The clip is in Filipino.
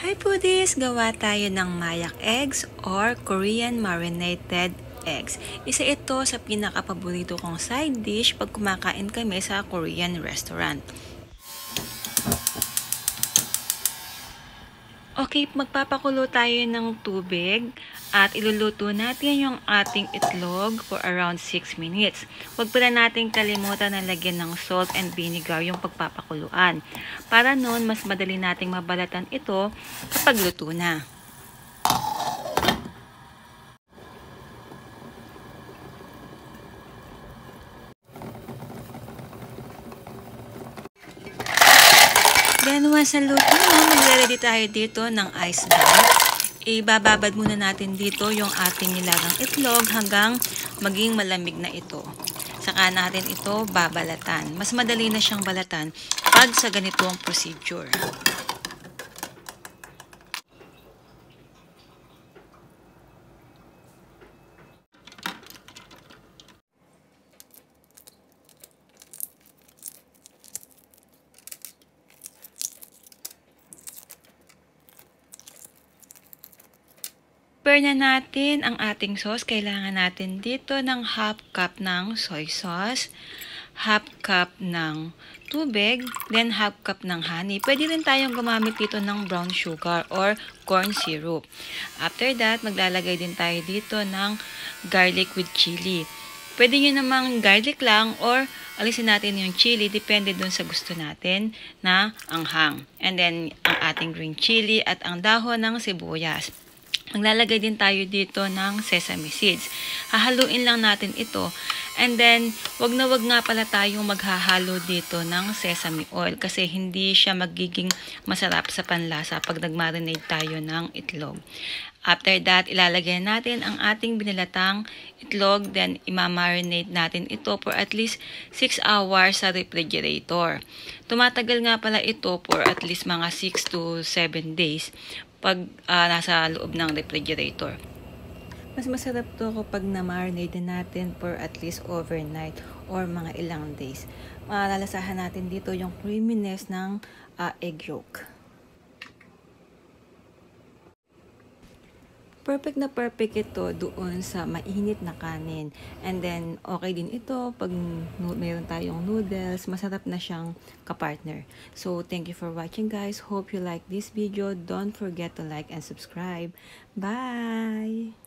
Hi foodies! Gawa tayo ng mayak eggs or Korean marinated eggs. Isa ito sa pinakapaborito kong side dish pag kumakain kami sa Korean restaurant. Okay, magpapakulo tayo ng tubig at iluluto natin yung ating itlog for around 6 minutes. Huwag pala natin kalimutan na lagyan ng salt and vinegar yung pagpapakuluan. Para noon, mas madali nating mabalatan ito kapag luto na. Then once naluto na, magre-ready tayo dito ng ice bath. Ibababad muna natin dito yung ating nilagang itlog hanggang maging malamig na ito. Saka natin ito babalatan. Mas madali na siyang balatan pag sa ganitong procedure. Prepare na natin ang ating sauce. Kailangan natin dito ng half cup ng soy sauce, half cup ng tubig, then half cup ng honey. Pwede rin tayong gumamit dito ng brown sugar or corn syrup. After that, maglalagay din tayo dito ng garlic with chili. Pwede nyo namang garlic lang or alisin natin yung chili. Depende dun sa gusto natin na anghang. And then, ang ating green chili at ang dahon ng sibuyas. Maglalagay din tayo dito ng sesame seeds. Hahaluin lang natin ito. And then, wag na wag nga pala tayong maghahalo dito ng sesame oil kasi hindi siya magiging masarap sa panlasa pag nagmarinate tayo ng itlog. After that, ilalagay natin ang ating binilatang itlog. Then, imamarinate natin ito for at least 6 hours sa refrigerator. Tumatagal nga pala ito for at least mga 6 to 7 days pag nasa loob ng refrigerator. Mas masarap to kapag na-marinate natin for at least overnight or mga ilang days. Malalasahan natin dito yung creaminess ng egg yolk. Perfect na perfect ito doon sa mainit na kanin. And then, okay din ito pag mayroon tayong noodles. Masarap na siyang kapartner. So, thank you for watching guys. Hope you like this video. Don't forget to like and subscribe. Bye!